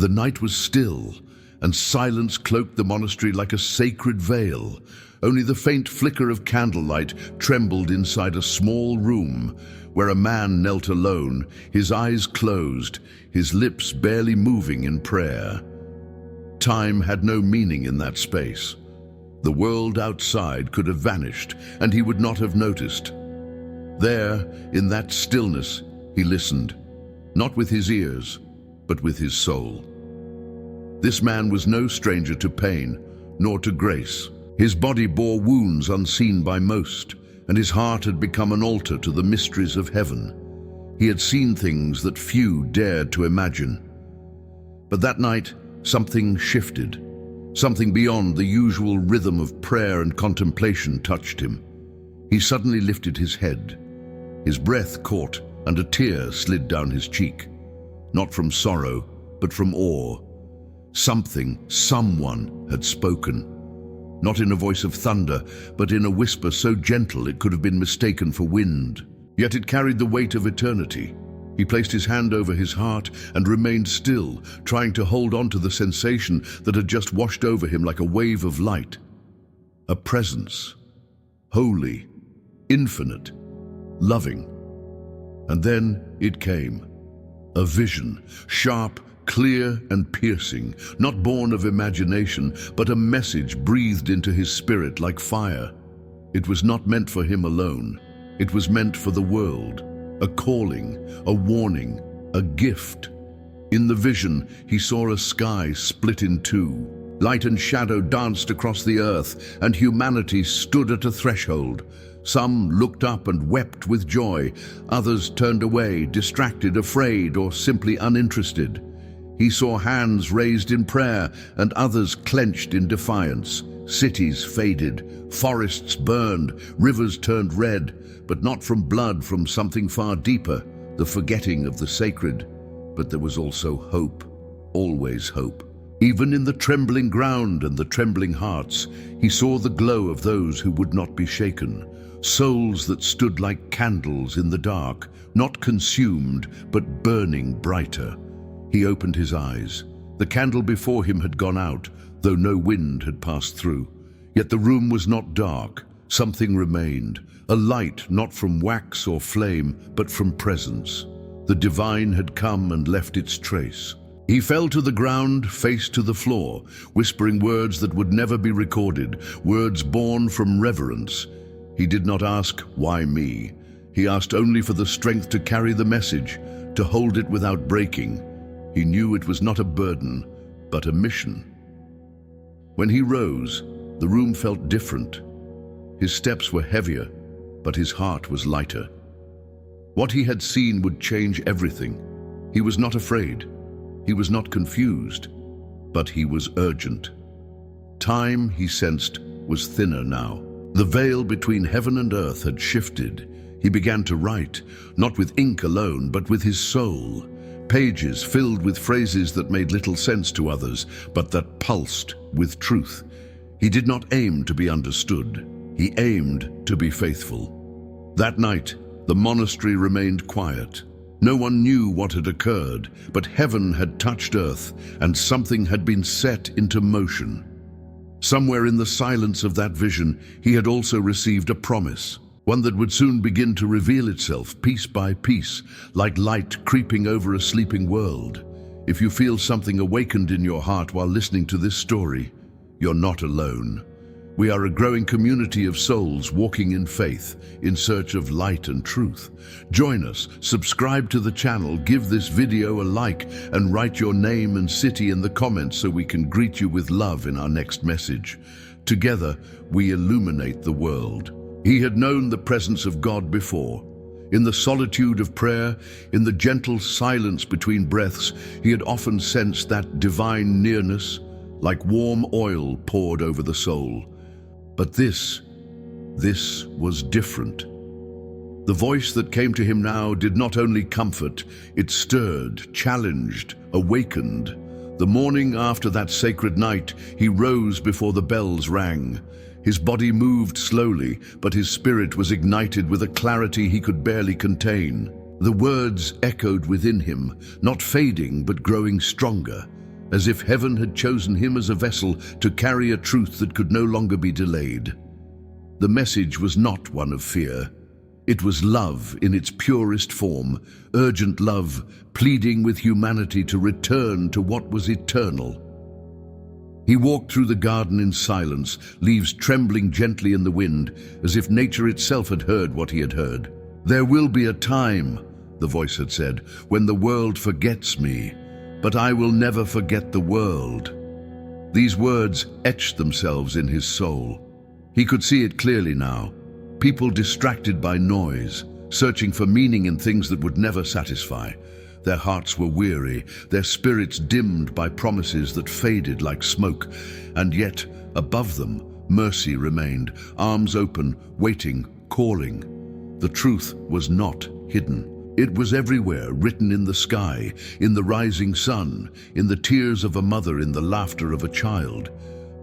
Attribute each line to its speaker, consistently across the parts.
Speaker 1: The night was still, and silence cloaked the monastery like a sacred veil. Only the faint flicker of candlelight trembled inside a small room where a man knelt alone, his eyes closed, his lips barely moving in prayer. Time had no meaning in that space. The world outside could have vanished, and he would not have noticed. There, in that stillness, he listened, not with his ears, but with his soul. This man was no stranger to pain, nor to grace. His body bore wounds unseen by most, and his heart had become an altar to the mysteries of heaven. He had seen things that few dared to imagine. But that night, something shifted. Something beyond the usual rhythm of prayer and contemplation touched him. He suddenly lifted his head. His breath caught, and a tear slid down his cheek. Not from sorrow, but from awe. Someone had spoken. Not in a voice of thunder, but in a whisper so gentle it could have been mistaken for wind. Yet it carried the weight of eternity. He placed his hand over his heart and remained still, trying to hold on to the sensation that had just washed over him like a wave of light. A presence. Holy, infinite, loving. And then it came. A vision, sharp, clear and piercing, not born of imagination, but a message breathed into his spirit like fire. It was not meant for him alone. It was meant for the world. A calling, a warning, a gift. In the vision, he saw a sky split in two. Light and shadow danced across the earth, and humanity stood at a threshold. Some looked up and wept with joy. Others turned away, distracted, afraid, or simply uninterested. He saw hands raised in prayer and others clenched in defiance. Cities faded, forests burned, rivers turned red, but not from blood, from something far deeper, the forgetting of the sacred. But there was also hope, always hope. Even in the trembling ground and the trembling hearts, he saw the glow of those who would not be shaken, souls that stood like candles in the dark, not consumed, but burning brighter. He opened his eyes. The candle before him had gone out, though no wind had passed through. Yet the room was not dark. Something remained, a light not from wax or flame, but from presence. The divine had come and left its trace. He fell to the ground, face to the floor, whispering words that would never be recorded, words born from reverence. He did not ask, "Why me?" He asked only for the strength to carry the message, to hold it without breaking. He knew it was not a burden, but a mission. When he rose, the room felt different. His steps were heavier, but his heart was lighter. What he had seen would change everything. He was not afraid. He was not confused, but he was urgent. Time, he sensed, was thinner now. The veil between heaven and earth had shifted. He began to write, not with ink alone, but with his soul. Pages filled with phrases that made little sense to others, but that pulsed with truth. He did not aim to be understood. He aimed to be faithful. That night, the monastery remained quiet. No one knew what had occurred, but heaven had touched earth, and something had been set into motion. Somewhere in the silence of that vision, he had also received a promise. One that would soon begin to reveal itself piece by piece, like light creeping over a sleeping world. If you feel something awakened in your heart while listening to this story, you're not alone. We are a growing community of souls walking in faith, in search of light and truth. Join us, subscribe to the channel, give this video a like, and write your name and city in the comments so we can greet you with love in our next message. Together, we illuminate the world. He had known the presence of God before. In the solitude of prayer, in the gentle silence between breaths, he had often sensed that divine nearness, like warm oil poured over the soul. But this was different. The voice that came to him now did not only comfort, it stirred, challenged, awakened. The morning after that sacred night, he rose before the bells rang. His body moved slowly, but his spirit was ignited with a clarity he could barely contain. The words echoed within him, not fading but growing stronger. as if heaven had chosen him as a vessel to carry a truth that could no longer be delayed. The message was not one of fear. It was love in its purest form, urgent love, pleading with humanity to return to what was eternal. He walked through the garden in silence, leaves trembling gently in the wind, as if nature itself had heard what he had heard. "There will be a time," the voice had said, "when the world forgets me, but I will never forget the world." These words etched themselves in his soul. He could see it clearly now. People distracted by noise, searching for meaning in things that would never satisfy. Their hearts were weary, their spirits dimmed by promises that faded like smoke, and yet, above them, mercy remained, arms open, waiting, calling. The truth was not hidden. It was everywhere, written in the sky, in the rising sun, in the tears of a mother, in the laughter of a child.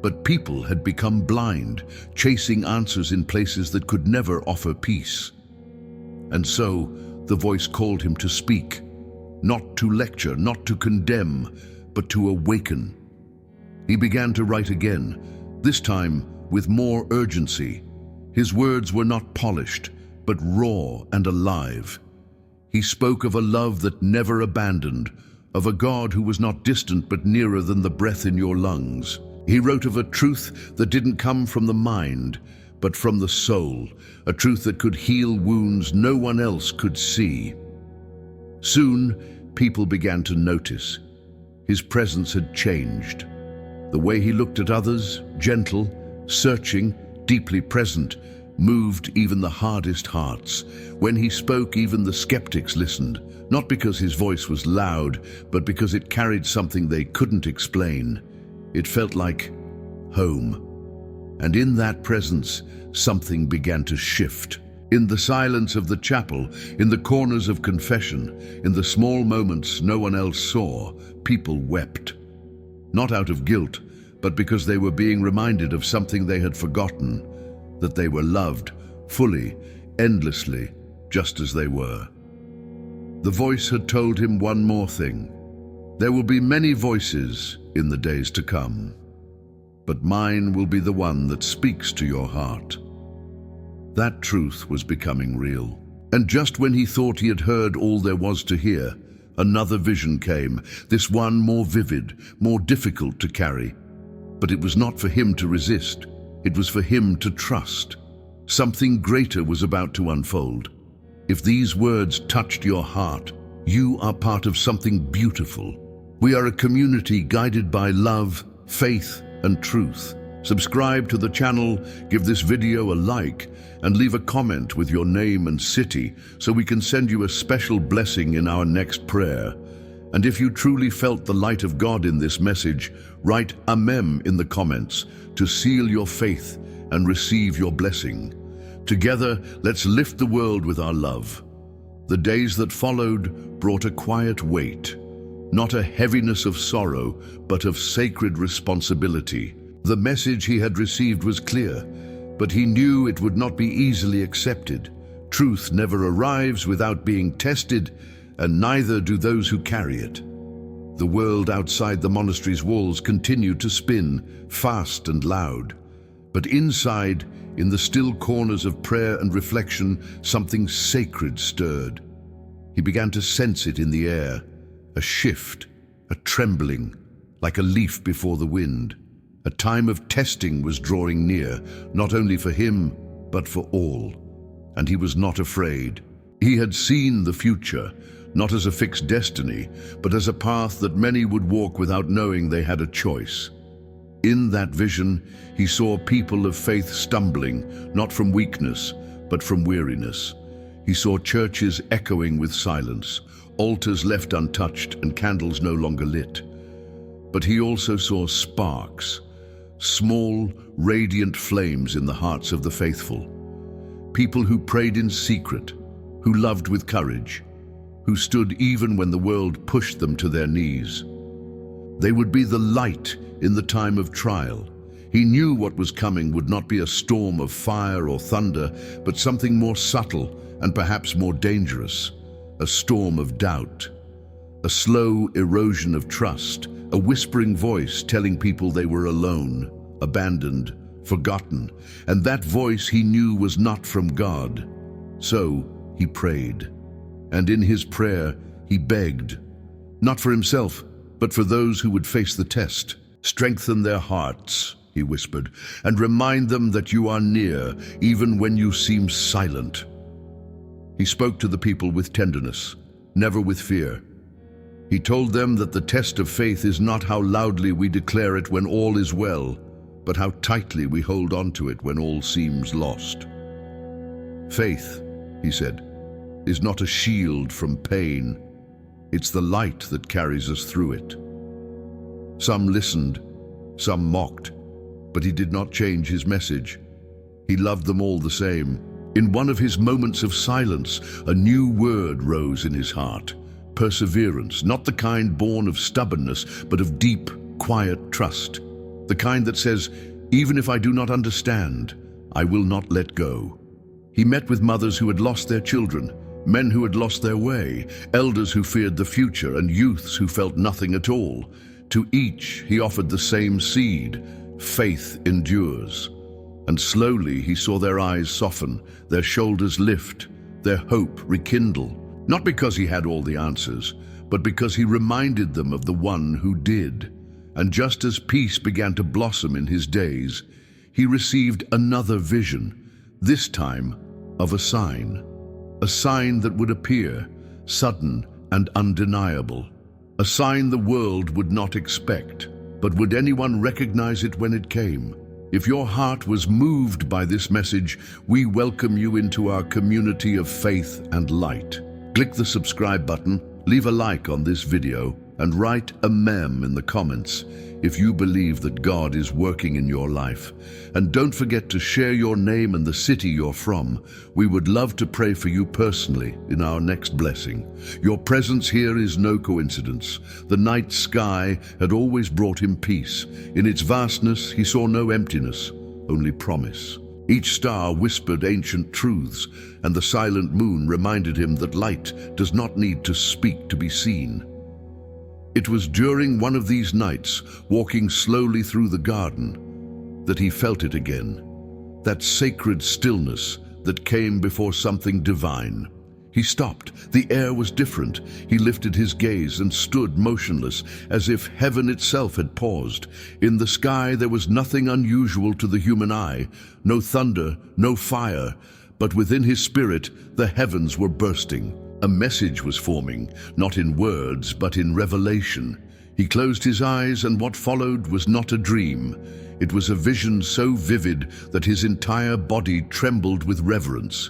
Speaker 1: But people had become blind, chasing answers in places that could never offer peace. And so, the voice called him to speak, not to lecture, not to condemn, but to awaken. He began to write again, this time with more urgency. His words were not polished, but raw and alive. He spoke of a love that never abandoned, of a God who was not distant but nearer than the breath in your lungs. He wrote of a truth that didn't come from the mind, but from the soul, a truth that could heal wounds no one else could see. Soon, people began to notice. His presence had changed. The way he looked at others, gentle, searching, deeply present, moved even the hardest hearts. When he spoke, even the skeptics listened, not because his voice was loud, but because it carried something they couldn't explain. It felt like home. And in that presence, something began to shift. In the silence of the chapel, in the corners of confession, in the small moments no one else saw, people wept. Not out of guilt, but because they were being reminded of something they had forgotten, that they were loved, fully, endlessly, just as they were. The voice had told him one more thing. There will be many voices in the days to come, but mine will be the one that speaks to your heart. That truth was becoming real. And just when he thought he had heard all there was to hear, another vision came, this one more vivid, more difficult to carry. But it was not for him to resist. It was for him to trust. Something greater was about to unfold. If these words touched your heart, you are part of something beautiful. We are a community guided by love, faith, and truth. Subscribe to the channel, give this video a like, and leave a comment with your name and city so we can send you a special blessing in our next prayer. And if you truly felt the light of God in this message, write Amen in the comments to seal your faith and receive your blessing. Together, let's lift the world with our love. The days that followed brought a quiet weight, not a heaviness of sorrow, but of sacred responsibility. The message he had received was clear, but he knew it would not be easily accepted. Truth never arrives without being tested, and neither do those who carry it. The world outside the monastery's walls continued to spin, fast and loud. But inside, in the still corners of prayer and reflection, something sacred stirred. He began to sense it in the air, a shift, a trembling, like a leaf before the wind. A time of testing was drawing near, not only for him, but for all. And he was not afraid. He had seen the future, not as a fixed destiny, but as a path that many would walk without knowing they had a choice. In that vision, he saw people of faith stumbling, not from weakness, but from weariness. He saw churches echoing with silence, altars left untouched and candles no longer lit. But he also saw sparks, small, radiant flames in the hearts of the faithful. People who prayed in secret, who loved with courage, who stood even when the world pushed them to their knees. They would be the light in the time of trial. He knew what was coming would not be a storm of fire or thunder, but something more subtle and perhaps more dangerous, a storm of doubt, a slow erosion of trust, a whispering voice telling people they were alone, abandoned, forgotten, and that voice he knew was not from God. So he prayed, and in his prayer he begged, not for himself, but for those who would face the test. "Strengthen their hearts," he whispered, "and remind them that you are near, even when you seem silent." He spoke to the people with tenderness, never with fear. He told them that the test of faith is not how loudly we declare it when all is well, but how tightly we hold on to it when all seems lost. "Faith," he said, "is not a shield from pain. It's the light that carries us through it." Some listened, some mocked, but he did not change his message. He loved them all the same. In one of his moments of silence, a new word rose in his heart: perseverance, not the kind born of stubbornness, but of deep, quiet trust. The kind that says, "Even if I do not understand, I will not let go." He met with mothers who had lost their children, men who had lost their way, elders who feared the future, and youths who felt nothing at all. To each he offered the same seed: faith endures. And slowly he saw their eyes soften, their shoulders lift, their hope rekindle. Not because he had all the answers, but because he reminded them of the one who did. And just as peace began to blossom in his days, he received another vision, this time of a sign that would appear, sudden and undeniable. A sign the world would not expect, but would anyone recognize it when it came? If your heart was moved by this message, we welcome you into our community of faith and light. Click the subscribe button, leave a like on this video, and write a mem in the comments if you believe that God is working in your life. And don't forget to share your name and the city you're from. We would love to pray for you personally in our next blessing. Your presence here is no coincidence. The night sky had always brought him peace. In its vastness, he saw no emptiness, only promise. Each star whispered ancient truths, and the silent moon reminded him that light does not need to speak to be seen. It was during one of these nights, walking slowly through the garden, that he felt it again, that sacred stillness that came before something divine. He stopped. The air was different. He lifted his gaze and stood motionless, as if heaven itself had paused. In the sky there was nothing unusual to the human eye, no thunder, no fire, but within his spirit the heavens were bursting. A message was forming, not in words, but in revelation. He closed his eyes, and what followed was not a dream. It was a vision so vivid that his entire body trembled with reverence.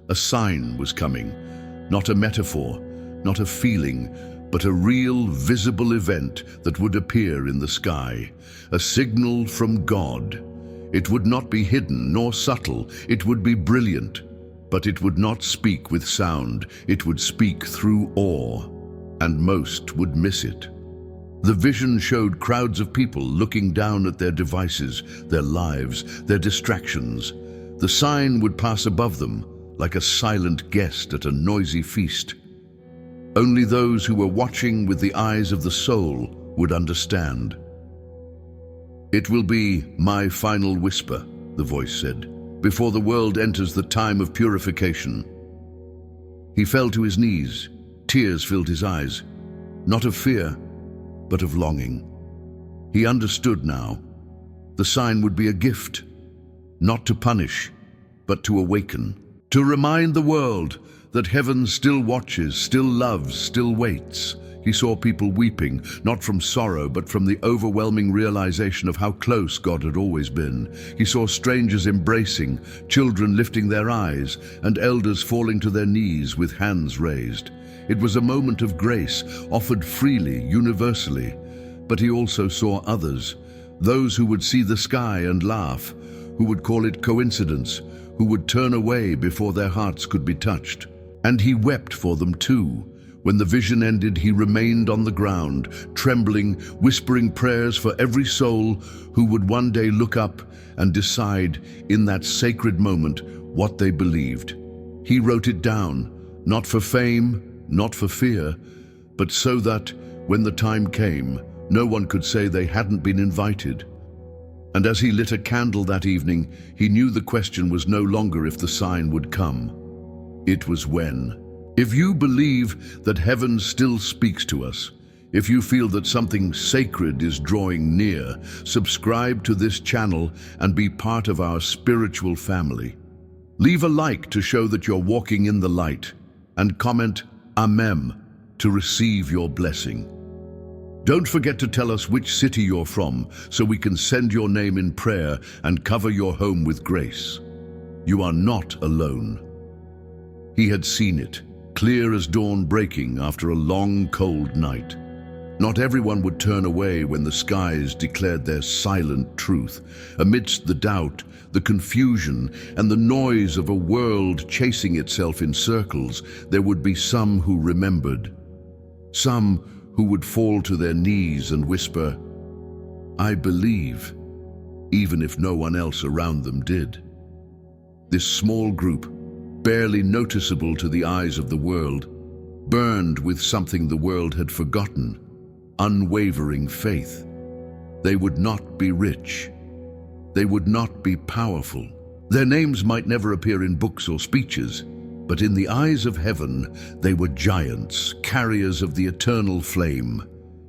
Speaker 1: A sign was coming, not a metaphor, not a feeling, but a real, visible event that would appear in the sky. A signal from God. It would not be hidden nor subtle. It would be brilliant. But it would not speak with sound, it would speak through awe, and most would miss it. The vision showed crowds of people looking down at their devices, their lives, their distractions. The sign would pass above them, like a silent guest at a noisy feast. Only those who were watching with the eyes of the soul would understand. "It will be my final whisper," the voice said, "before the world enters the time of purification." He fell to his knees. Tears filled his eyes, not of fear, but of longing. He understood now. The sign would be a gift, not to punish, but to awaken, to remind the world that heaven still watches, still loves, still waits. He saw people weeping, not from sorrow, but from the overwhelming realization of how close God had always been. He saw strangers embracing, children lifting their eyes, and elders falling to their knees with hands raised. It was a moment of grace, offered freely, universally. But he also saw others, those who would see the sky and laugh, who would call it coincidence, who would turn away before their hearts could be touched. And he wept for them too. When the vision ended, he remained on the ground, trembling, whispering prayers for every soul who would one day look up and decide in that sacred moment what they believed. He wrote it down, not for fame, not for fear, but so that, when the time came, No one could say they hadn't been invited. And as he lit a candle that evening, he knew the question was no longer if the sign would come. It was when. If you believe that heaven still speaks to us, if you feel that something sacred is drawing near, subscribe to this channel and be part of our spiritual family. Leave a like to show that you're walking in the light, and comment Amen to receive your blessing. Don't forget to tell us which city you're from so we can send your name in prayer and cover your home with grace. You are not alone. He had seen it, clear as dawn breaking after a long, cold night. Not everyone would turn away when the skies declared their silent truth. Amidst the doubt, the confusion, and the noise of a world chasing itself in circles, there would be some who remembered. Some who would fall to their knees and whisper, "I believe," even if no one else around them did. This small group, barely noticeable to the eyes of the world, burned with something the world had forgotten: unwavering faith. They would not be rich. They would not be powerful. Their names might never appear in books or speeches, but in the eyes of heaven, they were giants, carriers of the eternal flame.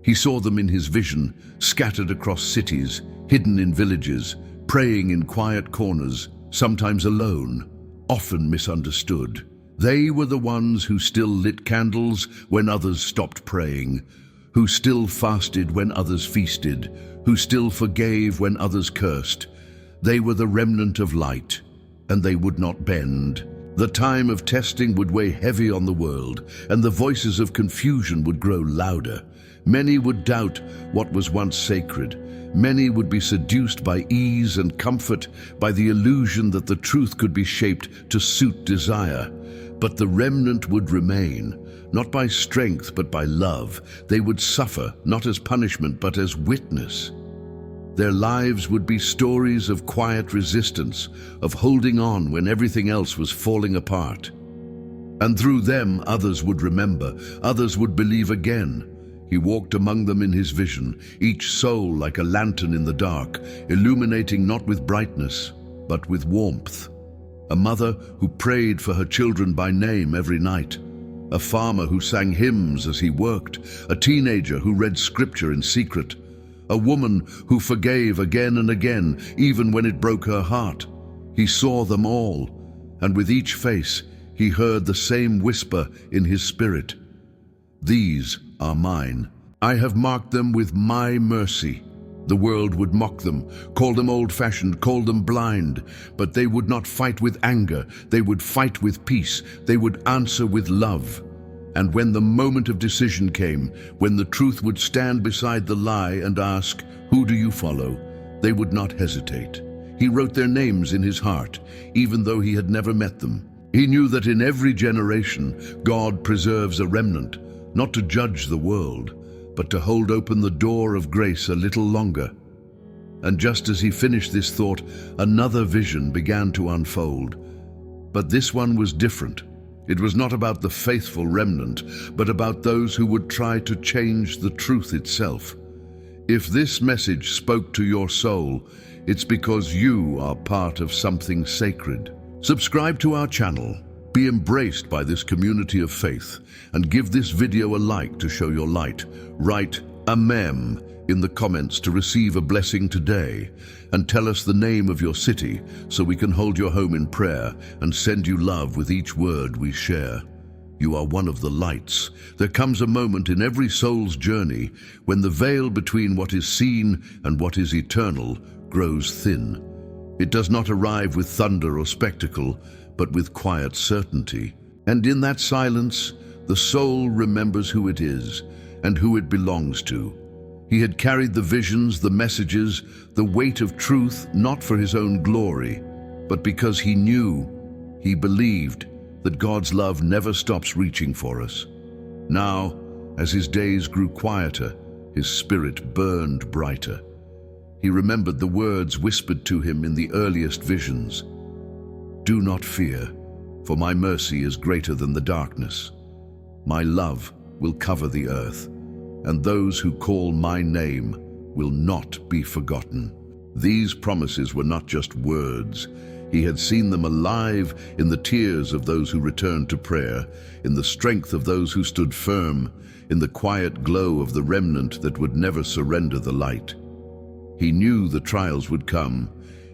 Speaker 1: He saw them in his vision, scattered across cities, hidden in villages, praying in quiet corners, sometimes alone, often misunderstood. They were the ones who still lit candles when others stopped praying, who still fasted when others feasted, who still forgave when others cursed. They were the remnant of light, and they would not bend. The time of testing would weigh heavy on the world, and the voices of confusion would grow louder. Many would doubt what was once sacred. Many would be seduced by ease and comfort, by the illusion that the truth could be shaped to suit desire. But the remnant would remain, not by strength but by love. They would suffer, not as punishment but as witness. Their lives would be stories of quiet resistance, of holding on when everything else was falling apart. And through them, others would remember, others would believe again. He walked among them in his vision, each soul like a lantern in the dark, illuminating not with brightness, but with warmth. A mother who prayed for her children by name every night. A farmer who sang hymns as he worked. A teenager who read scripture in secret. A woman who forgave again and again, even when it broke her heart. He saw them all, and with each face, he heard the same whisper in his spirit. "These are mine. I have marked them with my mercy." The world would mock them, call them old-fashioned, call them blind, but they would not fight with anger. They would fight with peace. They would answer with love. And when the moment of decision came, when the truth would stand beside the lie and ask, "Who do you follow?" they would not hesitate. He wrote their names in his heart, even though he had never met them. He knew that in every generation, God preserves a remnant, not to judge the world, but to hold open the door of grace a little longer. And just as he finished this thought, another vision began to unfold. But this one was different. It was not about the faithful remnant, but about those who would try to change the truth itself. If this message spoke to your soul, it's because you are part of something sacred. Subscribe to our channel, be embraced by this community of faith, and give this video a like to show your light. Write Amen in the comments to receive a blessing today, and tell us the name of your city so we can hold your home in prayer and send you love with each word we share. You are one of the lights. There comes a moment in every soul's journey when the veil between what is seen and what is eternal grows thin. It does not arrive with thunder or spectacle, but with quiet certainty. And in that silence, the soul remembers who it is and who it belongs to. He had carried the visions, the messages, the weight of truth, not for his own glory, but because he knew, he believed, that God's love never stops reaching for us. Now, as his days grew quieter, his spirit burned brighter. He remembered the words whispered to him in the earliest visions. "Do not fear, for my mercy is greater than the darkness. My love will cover the earth. and those who call my name will not be forgotten." These promises were not just words. He had seen them alive in the tears of those who returned to prayer, in the strength of those who stood firm, in the quiet glow of the remnant that would never surrender the light. He knew the trials would come.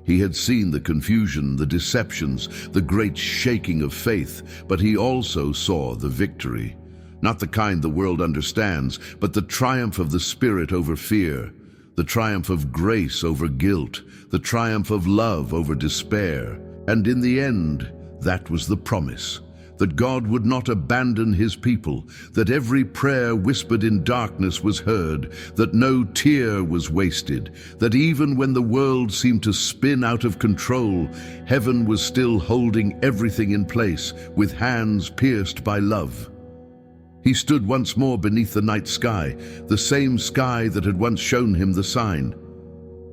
Speaker 1: He had seen the confusion, the deceptions, the great shaking of faith, but he also saw the victory. Not the kind the world understands, but the triumph of the Spirit over fear, the triumph of grace over guilt, the triumph of love over despair. And in the end, that was the promise, that God would not abandon his people, that every prayer whispered in darkness was heard, that no tear was wasted, that even when the world seemed to spin out of control, heaven was still holding everything in place with hands pierced by love. He stood once more beneath the night sky, the same sky that had once shown him the sign.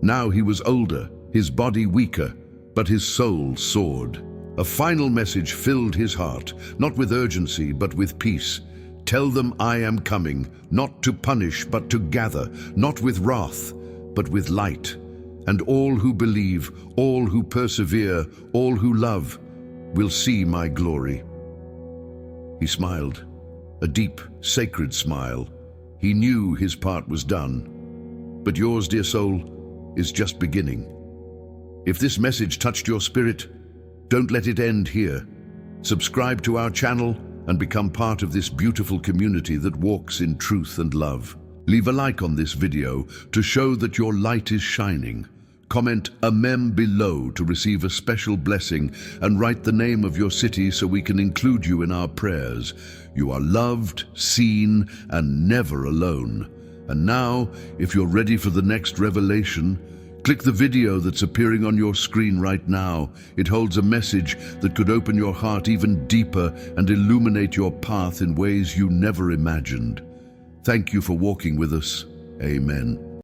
Speaker 1: Now he was older, his body weaker, but his soul soared. A final message filled his heart, not with urgency, but with peace. "Tell them I am coming, not to punish, but to gather, not with wrath, but with light. And all who believe, all who persevere, all who love, will see my glory." He smiled. A deep, sacred smile. He knew his part was done. But yours, dear soul, is just beginning. If this message touched your spirit, don't let it end here. Subscribe to our channel and become part of this beautiful community that walks in truth and love. Leave a like on this video to show that your light is shining. Comment Amen below to receive a special blessing, and write the name of your city so we can include you in our prayers. You are loved, seen, and never alone. And now, if you're ready for the next revelation, click the video that's appearing on your screen right now. It holds a message that could open your heart even deeper and illuminate your path in ways you never imagined. Thank you for walking with us. Amen.